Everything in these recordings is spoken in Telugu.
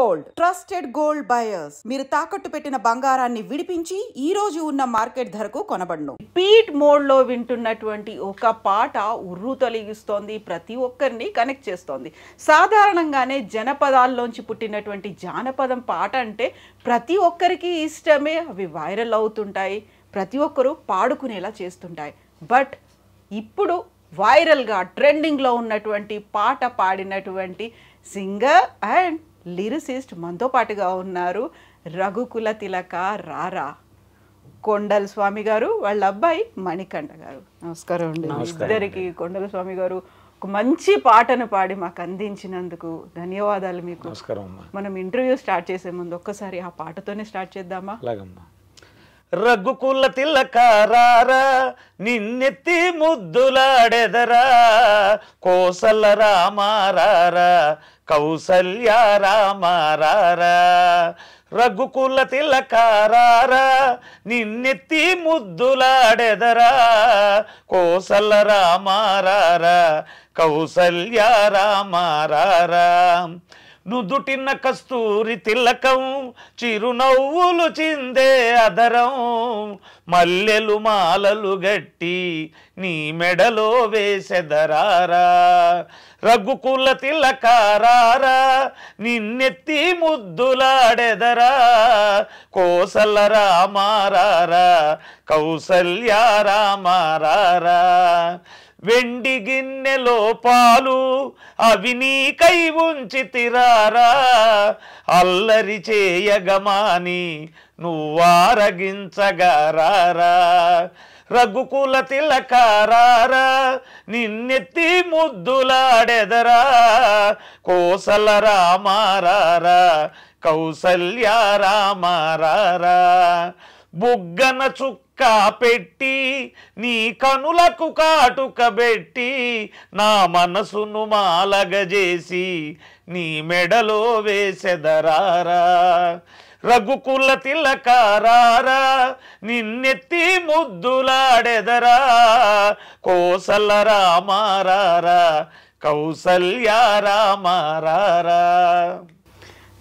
Gold, trusted gold buyers. మీరు తాకట్టు పెట్టిన బంగారాన్ని విడిపించి ఈ రోజు ఉన్న మార్కెట్ ధరకు కొనబడును. రిపీట్ మోడ్ లో వింటున్నటువంటి ఒక పాట ఉర్రు తొలగిస్తోంది, ప్రతి ఒక్కరిని కనెక్ట్ చేస్తోంది. సాధారణంగానే జనపదాల్లోంచి పుట్టినటువంటి జానపదం పాట అంటే ప్రతి ఒక్కరికి ఇష్టమే, అవి వైరల్ అవుతుంటాయి, ప్రతి ఒక్కరూ పాడుకునేలా చేస్తుంటాయి. బట్ ఇప్పుడు వైరల్గా ట్రెండింగ్లో ఉన్నటువంటి పాట పాడినటువంటి సింగర్ అండ్ లిరిసిస్ట్ మనతో పాటుగా ఉన్నారు. రఘుకుల తిలక రారా కొండల స్వామి గారు, వాళ్ళ అబ్బాయి మణికంఠ గారు. నమస్కారం అండి ఇద్దరికి. కొండల స్వామి గారు ఒక మంచి పాటను పాడి మాకు అందించినందుకు ధన్యవాదాలు మీకు. మనం ఇంటర్వ్యూ స్టార్ట్ చేసే ముందు ఒక్కసారి ఆ పాటతోనే స్టార్ట్ చేద్దామా? రఘుకుల తిలక రారా, నిన్నెత్తి ముద్దులాడెదరా, కోసల రామారారా, కౌసల్య రామారారా. రఘుకుల తిలక రారా, నిన్నెత్తి ముద్దులాడెదరా, కోసల రామారారా, కౌసల్య రామారారా. నుదుటిన కస్తూరి తిలకం, చిరునవ్వులు చిందే అదరం, మల్లెలు మాలలు గట్టి నీ మెడలో వేసెదరారా. రఘుకుల తిలక రారా, నిన్నెత్తి ముద్దులాడెదరా, కోసల రామారారా, కౌసల్య రామారారా. వెండి గిన్నెలో పాలు అవి నీకై ఉంచితిరారా, అల్లరి చేయగమాని నువ్వారగించగరారా. రఘుకుల తిలక రారా, నిన్నెత్తి ముద్దులాడెదరా, కోసల రామారారా, కౌసల్య రామారారా. బుగ్గన చుక్క పెట్టి నీ కనులకు కాటుక పెట్టి, నా మనసును మాలగజేసి నీ మెడలో వేసెదరారా. రఘుకుల తిలక రారా, నిన్నెత్తి ముద్దులాడెదరా, కోసల రామారారా, కౌసల్య రామారారా.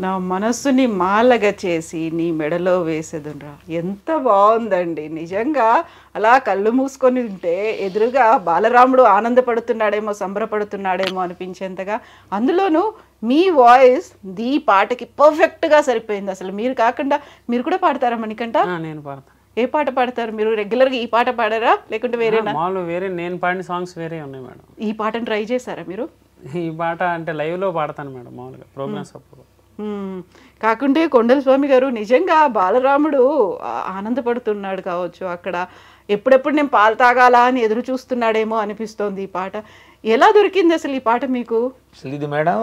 నా మనస్సుని మాలగా చేసి నీ మెడలో వేసేదురా. ఎంత బాగుందండి నిజంగా. అలా కళ్ళు మూసుకొని ఉంటే ఎదురుగా బాలరాముడు ఆనందపడుతున్నాడేమో, సంబరపడుతున్నాడేమో అనిపించేంతగా. అందులోనూ మీ వాయిస్ ఈ పాటకి పర్ఫెక్ట్గా సరిపోయింది. అసలు మీరు కాకుండా మీరు కూడా పాడతారా మణికంఠ? నేను పాడతాను. ఏ పాట పాడతారు మీరు? రెగ్యులర్గా ఈ పాట పాడారా లేకుంటే వేరేనా? వేరే నేను పాడిన సాంగ్స్ వేరే ఉన్నాయి మేడం. ఈ పాటను ట్రై చేశారా మీరు? ఈ పాట అంటే లైవ్లో పాడతాను మేడం, మామూలుగా ప్రోగ్రామ్స్ అప్పుడు. కాకుంటే కొండల స్వామి గారు నిజంగా బాలరాముడు ఆనందపడుతున్నాడు కావచ్చు అక్కడ. ఎప్పుడెప్పుడు నేను పాలు తాగాలా అని ఎదురు చూస్తున్నాడేమో అనిపిస్తోంది ఈ పాట. ఎలా దొరికింది అసలు ఈ పాట మీకు? అసలు ఇది మేడం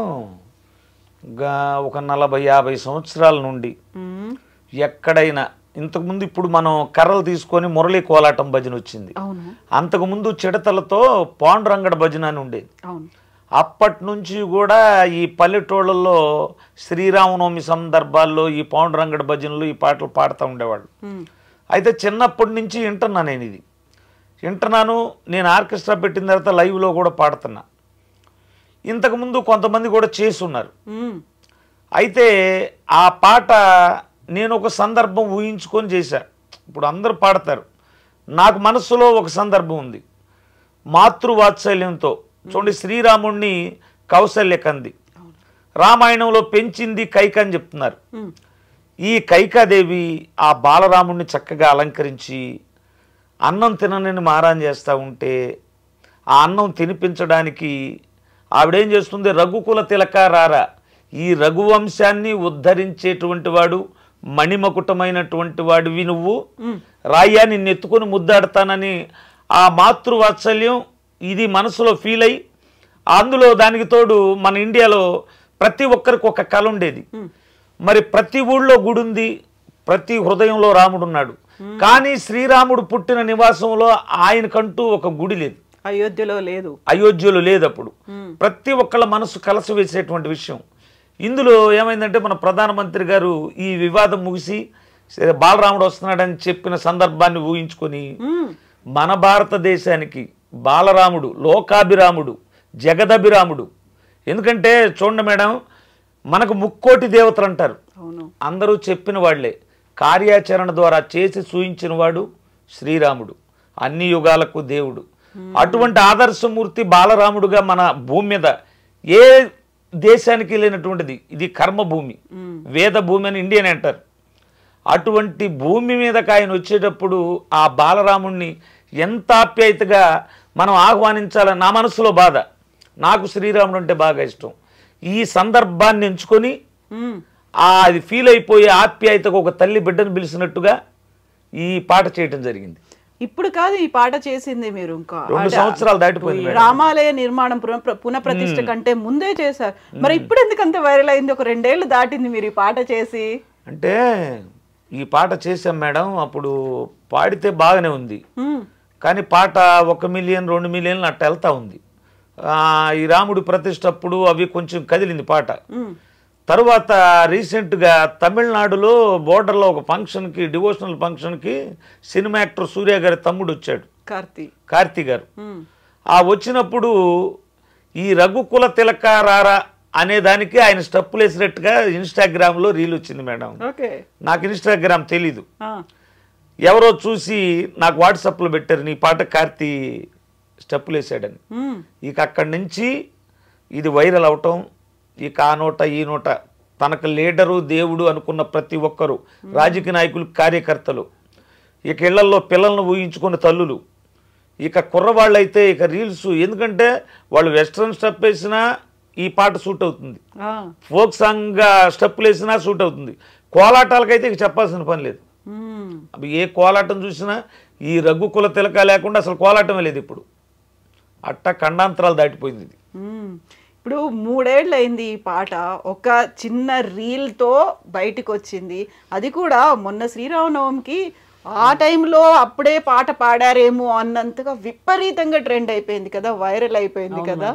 ఒక 40-50 సంవత్సరాల నుండి ఎక్కడైనా, ఇంతకుముందు ఇప్పుడు మనం కర్రలు తీసుకొని మురళీ కోలాటం భజన వచ్చింది, అంతకుముందు చిడతలతో పాండురంగడ భజన అని ఉండేది. అప్పటి నుంచి కూడా ఈ పల్లెటూళ్ళల్లో శ్రీరామనవమి సందర్భాల్లో ఈ పాండురంగడ భజనలు ఈ పాటలు పాడుతూ ఉండేవాళ్ళు. అయితే చిన్నప్పటి నుంచి వింటున్నా, నేను ఇది వింటున్నాను. నేను ఆర్కెస్ట్రా పెట్టిన తర్వాత లైవ్లో కూడా పాడుతున్నా. ఇంతకుముందు కొంతమంది కూడా చేస్తున్నారు. అయితే ఆ పాట నేను ఒక సందర్భం ఊహించుకొని చేశా. ఇప్పుడు అందరూ పాడతారు, నాకు మనస్సులో ఒక సందర్భం ఉంది. మాతృవాత్సల్యంతో చూడండి, శ్రీరాముణ్ణి కౌసల్య కంది, రామాయణంలో పెంచింది కైక అని చెప్తున్నారు. ఈ కైకాదేవి ఆ బాలరాముణ్ణి చక్కగా అలంకరించి అన్నం తినని మారాన్ చేస్తూ ఉంటే, ఆ అన్నం తినిపించడానికి ఆవిడేం చేస్తుంది? రఘుకుల తిలక రారా, ఈ రఘువంశాన్ని ఉద్ధరించేటువంటి వాడు, మణిమకుటమైనటువంటి వాడివి నువ్వు, రాయ్యా నిన్ను ఎత్తుకొని ముద్దాడతానని ఆ మాతృవాత్సల్యం ఇది మనసులో ఫీల్ అయ్యి, అందులో దానికి తోడు మన ఇండియాలో ప్రతి ఒక్కరికి ఒక కళ ఉండేది. మరి ప్రతి ఊళ్ళో గుడి ఉంది, ప్రతి హృదయంలో రాముడు ఉన్నాడు. కానీ శ్రీరాముడు పుట్టిన నివాసంలో ఆయనకంటూ ఒక గుడి లేదు, అయోధ్యలో లేదు. అప్పుడు ప్రతి ఒక్కళ్ళ మనసు కలసి వేసేటువంటి విషయం. ఇందులో ఏమైందంటే మన ప్రధానమంత్రి గారు ఈ వివాదం ముగిసి బాలరాముడు వస్తున్నాడని చెప్పిన సందర్భాన్ని ఊహించుకొని మన భారతదేశానికి బాలరాముడు లోకాభిరాముడు, జగదభిరాముడు. ఎందుకంటే చూడండి మేడం, మనకు ముక్కోటి దేవతలు అంటారు, అవును. అందరూ చెప్పిన వాళ్లే, కార్యాచరణ ద్వారా చేసి చూయించిన వాడు శ్రీరాముడు, అన్ని యుగాలకు దేవుడు. అటువంటి ఆదర్శమూర్తి బాలరాముడుగా మన భూమి మీద ఏ దేశానికి లేనటువంటిది, ఇది కర్మభూమి, వేద భూమి అని ఇండియన్ అంటారు. అటువంటి భూమి మీదకి ఆయన వచ్చేటప్పుడు ఆ బాలరాముణ్ణి ఎంత ఆప్యాయతగా మనం ఆహ్వానించాలని నా మనసులో బాధ. నాకు శ్రీరాముడు అంటే బాగా ఇష్టం. ఈ సందర్భాన్ని ఎంచుకొని అది ఫీల్ అయిపోయే ఆప్యాయతకు ఒక తల్లి బిడ్డను పిలిచినట్టుగా ఈ పాట చేయటం జరిగింది. ఇప్పుడు కాదు ఈ పాట చేసింది మీరు, ఇంకా 2 సంవత్సరాలు దాటిపోయింది. రామాలయ నిర్మాణం పునఃప్రతిష్ఠ కంటే ముందే చేశారు. మరి ఇప్పుడు ఎందుకంత వైరల్ అయింది? ఒక 2 ఏళ్ళు దాటింది మీరు ఈ పాట చేసి. అంటే ఈ పాట చేసాం మేడం, అప్పుడు పాడితే బాగానే ఉంది, కానీ పాట 1 మిలియన్ 2 మిలియన్లు అట్ట వెళ్తా ఉంది. ఈ రాముడి ప్రతిష్ఠ అప్పుడు అవి కొంచెం కదిలింది పాట. తర్వాత రీసెంట్గా తమిళనాడులో బోర్డర్లో ఒక ఫంక్షన్కి, డివోషనల్ ఫంక్షన్కి సినిమా యాక్టర్ సూర్య గారి తమ్ముడు వచ్చాడు, కార్తీ గారు. వచ్చినప్పుడు ఈ రఘుకుల తిలక రారా అనే దానికి ఆయన స్టెప్పులు వేసినట్టుగా ఇన్స్టాగ్రామ్లో రీల్ వచ్చింది మేడం. నాకు ఇన్స్టాగ్రామ్ తెలీదు, ఎవరో చూసి నాకు వాట్సాప్లో పెట్టారు, నీ పాట కార్తీ స్టెప్పులు వేసాడని. ఇక అక్కడి నుంచి ఇది వైరల్ అవటం, ఇక ఆ నోట ఈ నోట తనకు లీడరు దేవుడు అనుకున్న ప్రతి ఒక్కరు, రాజకీయ నాయకులు, కార్యకర్తలు, ఇక ఇళ్లల్లో పిల్లలను ఊహించుకున్న తల్లులు, ఇక కుర్రవాళ్ళైతే ఇక రీల్స్, ఎందుకంటే వాళ్ళు వెస్ట్రన్ స్టెప్ వేసినా ఈ పాట సూట్ అవుతుంది, ఫోక్ సాంగ్ స్టెప్పులు వేసినా సూట్ అవుతుంది. కోలాటాలకైతే ఇక చెప్పాల్సిన పని లేదు. అవి ఏ కోలాటం చూసినా ఈ రఘుకుల తిలక లేకుండా అసలు కోలాటమే లేదు ఇప్పుడు. అట్ట ఖండాంతరాలు దాటిపోయింది ఇది. ఇప్పుడు 3 ఏళ్ళు అయింది ఈ పాట, ఒక చిన్న రీల్తో బయటకు వచ్చింది. అది కూడా మొన్న శ్రీరామనవమికి ఆ టైంలో అప్పుడే పాట పాడారేమో అన్నంతగా విపరీతంగా ట్రెండ్ అయిపోయింది కదా, వైరల్ అయిపోయింది కదా.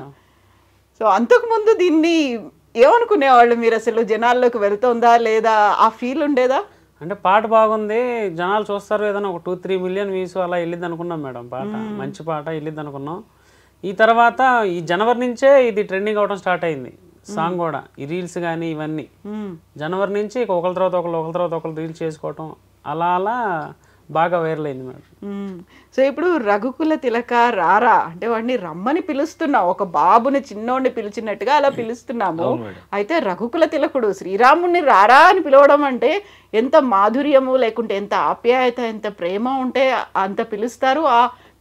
సో అంతకుముందు దీన్ని ఏమనుకునేవాళ్ళు మీరు? అసలు జనాల్లోకి వెళ్తుందా లేదా, ఆ ఫీల్ ఉండేదా? అంటే పాట బాగుంది, జనాలు చూస్తారు, ఏదైనా ఒక 2-3 మిలియన్ వ్యూస్ అలా వెళ్ళింది అనుకున్నాం మేడం. పాట మంచి పాట వెళ్ళింది అనుకున్నాం. ఈ తర్వాత ఈ జనవరి నుంచే ఇది ట్రెండింగ్ అవడం స్టార్ట్ అయింది సాంగ్ కూడా. ఈ రీల్స్ కానీ ఇవన్నీ జనవరి నుంచి ఒకరి తర్వాత ఒకరు రీల్స్ చేసుకోవటం, అలా అలా బాగా వైరల్ అయింది మేడం. సో ఇప్పుడు రఘుకుల తిలక రారా అంటే వాడిని రమ్మని పిలుస్తున్నాం, ఒక బాబుని చిన్నోడిని పిలిచినట్టుగా అలా పిలుస్తున్నాము. అయితే రఘుకుల తిలకుడు శ్రీరాముడిని రారా అని పిలవడం అంటే ఎంత మాధుర్యము, లేకుంటే ఎంత ఆప్యాయత, ఎంత ప్రేమ ఉంటే అంత పిలుస్తారు.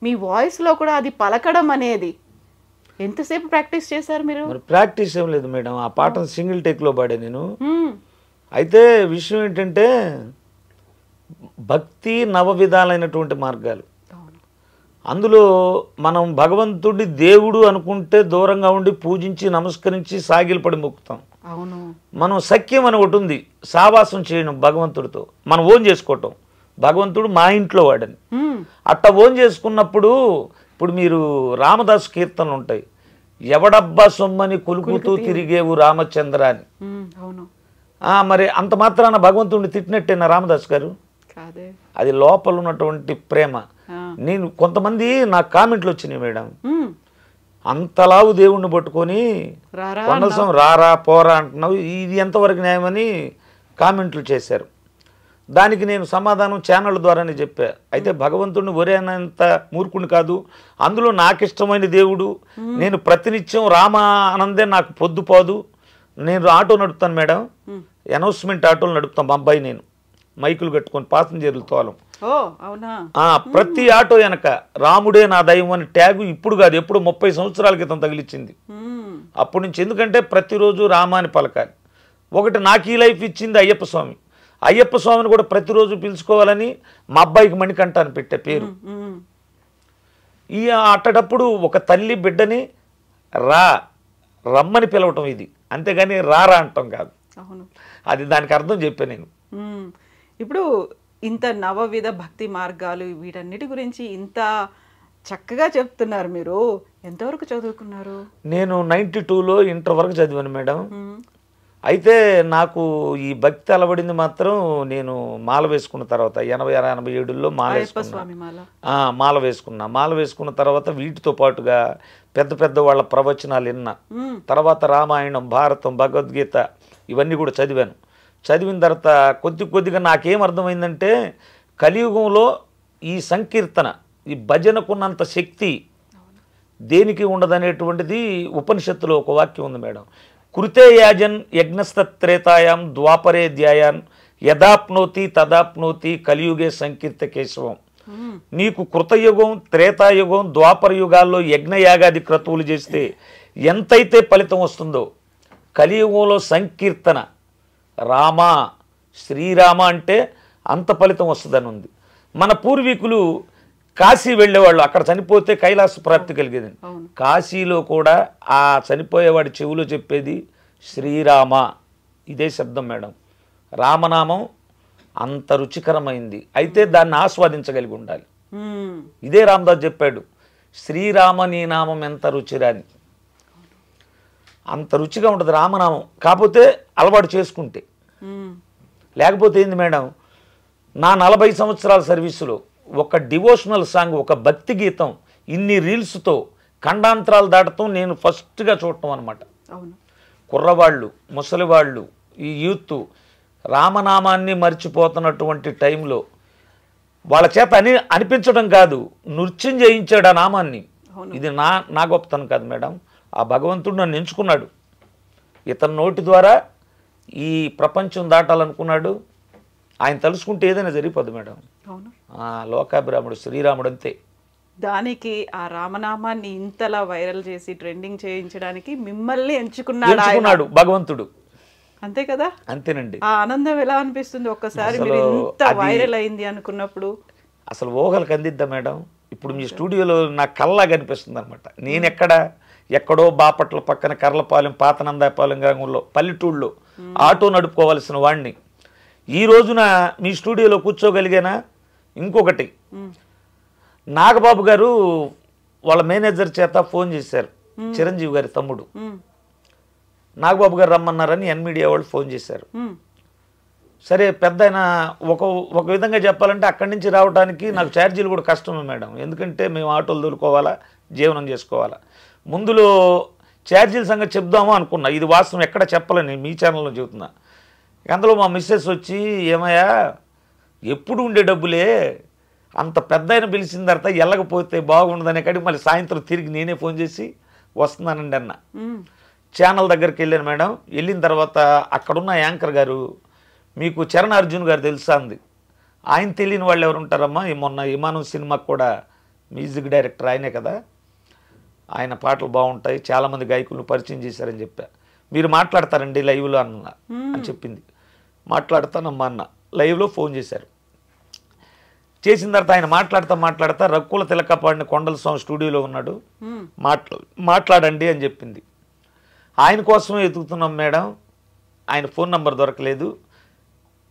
మీ వాయిస్లో కూడా అది పలకడం అనేది ఎంతసేపు ప్రాక్టీస్ చేశారు మీరు? ప్రాక్టీస్ ఏం లేదు మేడం, ఆ పాట సింగిల్ టేక్లో పాడే నేను. అయితే విషయం ఏంటంటే భక్తి నవ విధాలైనటువంటి మార్గాలు, అందులో మనం భగవంతుడి దేవుడు అనుకుంటే దూరంగా ఉండి పూజించి నమస్కరించి సాగిలపడి మొక్కుతాం. మనం సఖ్యం అని ఒకటి ఉంది, సావాసం చేయడం భగవంతుడితో, మనం ఓన్ చేసుకోవటం. భగవంతుడు మా ఇంట్లో వాడని అట్ట ఓన్ చేసుకున్నప్పుడు, ఇప్పుడు మీరు రామదాసు కీర్తనలు ఉంటాయి, ఎవడబ్బా సొమ్మని కొలుకుతూ తిరిగేవు రామచంద్ర అని. మరి అంత మాత్రాన భగవంతుడిని తిట్టినట్టేనా రామదాస్ గారు? అది లోపల ఉన్నటువంటి ప్రేమ. నేను కొంతమంది నాకు కామెంట్లు వచ్చినాయి మేడం, అంతలావు దేవుణ్ణి పట్టుకొని కొండసం రారా పోరా అంటున్నావు, ఇది ఎంతవరకు న్యాయమని కామెంట్లు చేశారు. దానికి నేను సమాధానం ఛానల్ ద్వారానే చెప్పా. అయితే భగవంతుడిని ఒరేనంత మూర్ఖుని కాదు, అందులో నాకు ఇష్టమైన దేవుడు, నేను ప్రతినిత్యం రామ ఆనందే నాకు పొద్దుపోదు. నేను ఆటో నడుపుతాను మేడం, అనౌన్స్మెంట్ ఆటోలు నడుపుతాం మా అబ్బాయి నేను, మైకులు కట్టుకొని పాసింజర్లు తోలం. ప్రతి ఆటో వెనక రాముడే నా దైవం అని ట్యాగు ఇప్పుడు కాదు, ఎప్పుడు 30 సంవత్సరాల క్రితం తగిలిచ్చింది. అప్పటి నుంచి, ఎందుకంటే ప్రతిరోజు రామాని పలకాలి. ఒకటి నాకు ఈ లైఫ్ ఇచ్చింది అయ్యప్ప స్వామి, అయ్యప్ప స్వామిని కూడా ప్రతిరోజు పిలుచుకోవాలని మా అబ్బాయికి మణికంఠ అని పెట్టే పేరు. ఈ అట్టడప్పుడు ఒక తల్లి బిడ్డని రమ్మని పిలవటం ఇది, అంతేగాని రారా అంటాం కాదు. అది దానికి అర్థం చెప్పాను నేను. ఇప్పుడు ఇంత నవవిధ భక్తి మార్గాలు వీటన్నిటి గురించి ఇంత చక్కగా చెప్తున్నారు మీరు, ఎంతవరకు చదువుకున్నారు? నేను 92లో ఇంటర్ వరకు చదివాను మేడం. అయితే నాకు ఈ భక్తి అలవడింది మాత్రం నేను మాల వేసుకున్న తర్వాత 86-87లో మాల వేసుకున్నా. మాల వేసుకున్న తర్వాత వీటితో పాటుగా పెద్ద పెద్ద వాళ్ళ ప్రవచనాలు విన్నా. తర్వాత రామాయణం, భారతం, భగవద్గీత ఇవన్నీ కూడా చదివాను. చదివిన తర్వాత కొద్దిగా నాకేం అర్థమైందంటే కలియుగంలో ఈ సంకీర్తన, ఈ భజనకున్నంత శక్తి దేనికి ఉండదనేటువంటిది ఉపనిషత్తులో ఒక వాక్యం ఉంది మేడం. కృతే యాజన్ యజ్ఞస్తత్రేతాయాం ద్వాపరే ధ్యాయాన్ యదాప్నోతి తదాప్నోతి కలియుగే సంకీర్త కేశవం. నీకు కృతయుగం, త్రేతాయుగం, ద్వాపర యుగాల్లో యజ్ఞయాగాది క్రతువులు చేస్తే ఎంతైతే ఫలితం వస్తుందో కలియుగంలో సంకీర్తన రామ, శ్రీరామ అంటే అంత ఫలితం వస్తుందని ఉంది. మన పూర్వీకులు కాశీ వెళ్ళేవాళ్ళు, అక్కడ చనిపోతే కైలాస ప్రాప్తి కలిగేది. కాశీలో కూడా ఆ చనిపోయేవాడి చెవులో చెప్పేది శ్రీరామ, ఇదే శబ్దం మేడం. రామనామం అంత రుచికరమైంది, అయితే దాన్ని ఆస్వాదించగలిగి ఉండాలి. ఇదే రామదాస్ చెప్పాడు, శ్రీరామ నీ నామం ఎంత రుచిరాని. అంత రుచిగా ఉంటుంది రామనామం, కాకపోతే అలవాటు చేసుకుంటే. లేకపోతే ఏంది మేడం, నా 40 సంవత్సరాల సర్వీసులో ఒక డివోషనల్ సాంగ్, ఒక భక్తి గీతం ఇన్ని రీల్స్తో ఖండాంతరాలు దాటడం నేను ఫస్ట్గా చూడటం అనమాట. కుర్రవాళ్ళు, ముసలివాళ్ళు, ఈ యూత్ రామనామాన్ని మర్చిపోతున్నటువంటి టైంలో వాళ్ళ చేత అనిపించడం కాదు, నృత్యం చేయించాడు ఆ నామాన్ని. ఇది నా గొప్పతనం కాదు మేడం, ఆ భగవంతుడు నన్ను ఎంచుకున్నాడు. ఇతని నోటి ద్వారా ఈ ప్రపంచం దాటాలనుకున్నాడు. ఆయన తలుసుకుంటే ఏదైనా జరిగిపోద్ది మేడం. లోకాభిరాముడు శ్రీరాముడు అంతే. దానికి ఆ రామనామాన్ని ఇంతలా వైరల్ చేసి ట్రెండింగ్ చేయించడానికి మిమ్మల్ని ఎంచుకున్నాడు భగవంతుడు. అంతే కదా? అంతేనండి. ఆ ఆనందం ఎలా అనిపిస్తుంది ఒక్కసారి మీరు ఇంత వైరల్ అయింది అనుకున్నప్పుడు? అసలు ఊహలకు అందిద్దా మేడం. ఇప్పుడు మీ స్టూడియోలో నా కల్లా కనిపిస్తుంది అనమాట. నేను ఎక్కడో బాపట్ల పక్కన కర్లపాలెం, పాతనందాపాలెం గ్రామంలో పల్లెటూళ్ళలో ఆటో నడుపుకోవాల్సిన వాడిని ఈ రోజున మీ స్టూడియోలో కూర్చోగలిగానా? ఇంకొకటి, నాగబాబు గారు వాళ్ళ మేనేజర్ చేత ఫోన్ చేశారు, చిరంజీవి గారి తమ్ముడు. నాగబాబు గారు రమ్మన్నారని ఎన్మీడియా వాళ్ళు ఫోన్ చేశారు. సరే, పెద్ద ఆయన ఒక విధంగా చెప్పాలంటే అక్కడి నుంచి రావడానికి నాకు ఛార్జీలు కూడా కష్టమే మేడం. ఎందుకంటే మేము ఆటోలు దొరుకోవాలా, జీవనం చేసుకోవాలా. ముందులో ఛార్జీల సంగతి చెప్దాము అనుకున్నా, ఇది వాస్తవం ఎక్కడ చెప్పలేని మీ ఛానల్లో చెబుతున్నా. అందులో మా మిస్సెస్ వచ్చి, ఏమయ్యా ఎప్పుడు ఉండే డబ్బులే, అంత పెద్ద ఆయన పిలిచిన తర్వాత వెళ్ళకపోతే బాగుండదనే కాడికి మళ్ళీ సాయంత్రం తిరిగి నేనే ఫోన్ చేసి వస్తున్నానండి అన్న. ఛానల్ దగ్గరికి వెళ్ళాను మేడం. వెళ్ళిన తర్వాత అక్కడున్న యాంకర్ గారు, మీకు చరణ్ అర్జున్ గారు తెలుసా అంది. ఆయన తెలియని వాళ్ళు ఎవరు ఉంటారమ్మా, మొన్న విమానం సినిమాకు కూడా మ్యూజిక్ డైరెక్టర్ ఆయనే కదా, ఆయన పాటలు బాగుంటాయి, చాలామంది గాయకులను పరిచయం చేశారని చెప్పా. మీరు మాట్లాడతారండి లైవ్లో అన్న అని చెప్పింది. మాట్లాడతానమ్మా అన్న. లైవ్లో ఫోన్ చేశారు. చేసిన తర్వాత ఆయన మాట్లాడతా రక్కుల తిలకపాడిన కొండల స్వామి స్టూడియోలో ఉన్నాడు, మాట్లాడండి అని చెప్పింది. ఆయన కోసమే ఎదుగుతున్నాం మేడం, ఆయన ఫోన్ నంబర్ దొరకలేదు.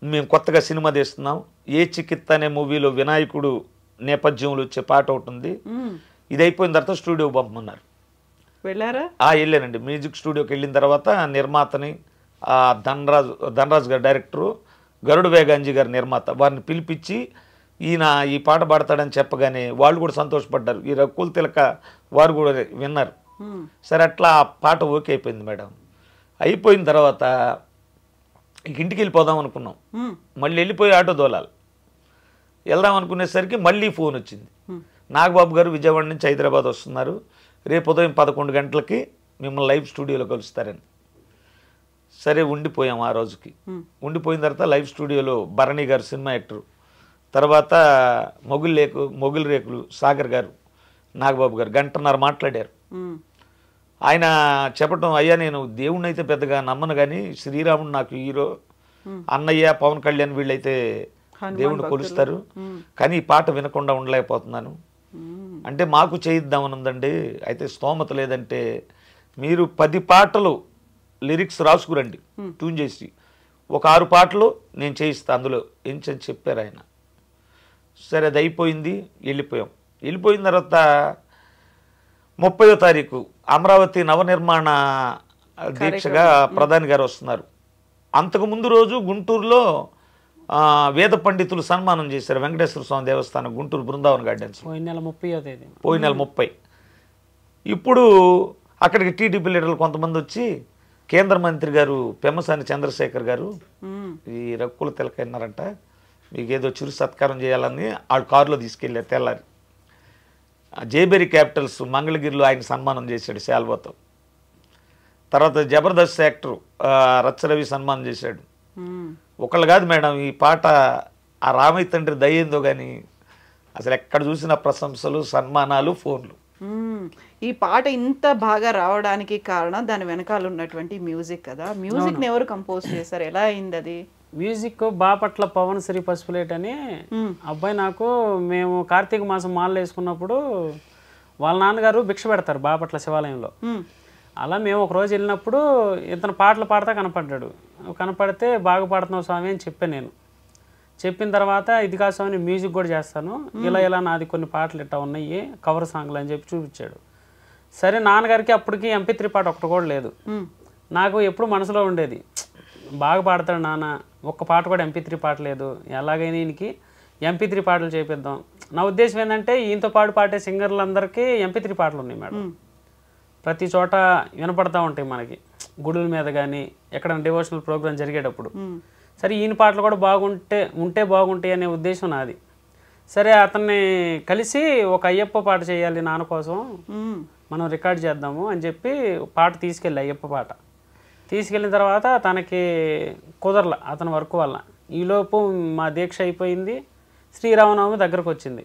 మేము కొత్తగా సినిమా తీస్తున్నాం, ఏ చికిత్స అనే మూవీలో వినాయకుడు నేపథ్యంలో వచ్చే పాట ఒకటి ఉంది, ఇది అయిపోయిన తర్వాత స్టూడియో పంపమన్నారు. వెళ్ళారా? వెళ్ళానండి. మ్యూజిక్ స్టూడియోకి వెళ్ళిన తర్వాత నిర్మాతని, ధనరాజ్ గారు డైరెక్టరు, గరుడు వేగాంజీ గారు నిర్మాత, వారిని పిలిపించి ఈయన ఈ పాట పాడతాడని చెప్పగానే వాళ్ళు కూడా సంతోషపడ్డారు. ఈ రక్కుల తిలక వారు కూడా విన్నారు. సరే, అట్లా ఆ పాట ఓకే అయిపోయింది మేడం. అయిపోయిన తర్వాత ఇంటికి వెళ్ళిపోదాం అనుకున్నాం. మళ్ళీ వెళ్ళిపోయి ఆటో దోలాలి. వెళ్దాం అనుకునేసరికి మళ్ళీ ఫోన్ వచ్చింది, నాగబాబు గారు విజయవాడ నుంచి హైదరాబాద్ వస్తున్నారు, రేపు ఉదయం 11 గంటలకి మిమ్మల్ని లైవ్ స్టూడియోలో కలుస్తారని. సరే, ఉండిపోయాం. ఆ రోజుకి ఉండిపోయిన తర్వాత లైవ్ స్టూడియోలో భరణి గారు సినిమా యాక్టరు, తర్వాత మొగుల్ రేకులు సాగర్ గారు, నాగబాబు గారు గంటన్నర మాట్లాడారు. ఆయన చెప్పటం, అయ్యా నేను దేవుణ్ణి అయితే పెద్దగా నమ్మను కానీ శ్రీరాముడు నాకు హీరో, అన్నయ్య పవన్ కళ్యాణ్ వీళ్ళైతే దేవుణ్ణి కొలుస్తారు, కానీ ఈ పాట వినకుండా ఉండలేకపోతున్నాను అంటే మాకు చేయిద్దామని ఉందండి. అయితే స్తోమత లేదంటే మీరు 10 పాటలు లిరిక్స్ రాసుకురండి, ట్యూన్ చేసి ఒక 6 పాటలు నేను చేయిస్తా అందులో ఎంచని చెప్పారు ఆయన. సరే, అది అయిపోయింది. వెళ్ళిపోయిన తర్వాత 30వ తారీఖు అమరావతి నవనిర్మాణ దీక్షగా ప్రధాని గారు వస్తున్నారు. అంతకుముందు రోజు గుంటూరులో వేద పండితులు సన్మానం చేశారు వెంకటేశ్వర స్వామి దేవస్థానం గుంటూరు బృందావన్ గార్డెన్స్ పోయిన నెల 30వ తేదీ. పోయిన నెల 30. ఇప్పుడు అక్కడికి టీడీపీ లీడర్లు కొంతమంది వచ్చి కేంద్ర మంత్రి గారు పెమ్మసాని చంద్రశేఖర్ గారు ఈ రక్కుల తిలకన్నారంట, మీకు ఏదో చిరు సత్కారం చేయాలని వాళ్ళు కారులో తీసుకెళ్ళారు తెల్లారి. జేబెరీ క్యాపిటల్స్ మంగళగిరిలో ఆయన సన్మానం చేశాడు శాల్వాతో. తర్వాత జబర్దస్త్ యాక్టర్ రచ్చరవి సన్మానం చేశాడు. ఒకళ్ళు కాదు మేడం, ఈ పాట ఆ రామయ్య తండ్రి దయ్యేందో కానీ అసలు ఎక్కడ చూసిన ప్రశంసలు, సన్మానాలు, ఫోన్లు. ఈ పాట ఇంత బాగా రావడానికి కారణం దాని వెనకాల ఉన్నటువంటి మ్యూజిక్ కదా. మ్యూజిక్ ని ఎవరు కంపోజ్ చేశారు, ఎలా అయింది అది? మ్యూజిక్ బాపట్ల పవన్ శ్రీ పసుపులేట్ అని అబ్బాయి. నాకు మేము కార్తీక మాసం మాలలు వేసుకున్నప్పుడు వాళ్ళ నాన్నగారు భిక్ష పెడతారు బాపట్ల శివాలయంలో. అలా మేము ఒకరోజు వెళ్ళినప్పుడు ఇతను పాటలు పాడుతూ కనపడ్డాడు. కనపడితే బాగా పాడుతున్నావు స్వామి అని చెప్పాను నేను. చెప్పిన తర్వాత ఇది కాదు స్వామి మ్యూజిక్ కూడా చేస్తాను, ఇలా నాది కొన్ని పాటలు ఇట్టా ఉన్నాయి కవర్ సాంగ్లు అని చెప్పి చూపించాడు. సరే నాన్నగారికి అప్పటికి MP3 పాట ఒకటి కూడా లేదు. నాకు ఎప్పుడు మనసులో ఉండేది బాగా పాడతాడు నాన్న, ఒక్క పాట కూడా MP3 పాట లేదు, ఎలాగైనా ఈయనకి MP3 పాటలు చేపిద్దాం. నా ఉద్దేశం ఏంటంటే ఈయనతో పాడే సింగర్లందరికీ MP3 పాటలు ఉన్నాయి మేడం. ప్రతి చోట వినపడతా ఉంటాయి మనకి, గుడుల మీద కానీ ఎక్కడైనా డివోషనల్ ప్రోగ్రామ్ జరిగేటప్పుడు. సరే ఈయన పాటలు కూడా ఉంటే బాగుంటాయి అనే ఉద్దేశం నాది. సరే అతన్ని కలిసి ఒక అయ్యప్ప పాట చేయాలి నాన్న కోసం, మనం రికార్డ్ చేద్దాము అని చెప్పి పాట తీసుకెళ్ళి అయ్యప్ప పాట తీసుకెళ్ళిన తర్వాత తనకి కుదరల అతని వర్క్ వల్ల. ఈలోపు మా దీక్ష అయిపోయింది, శ్రీరామనవమి దగ్గరకు వచ్చింది.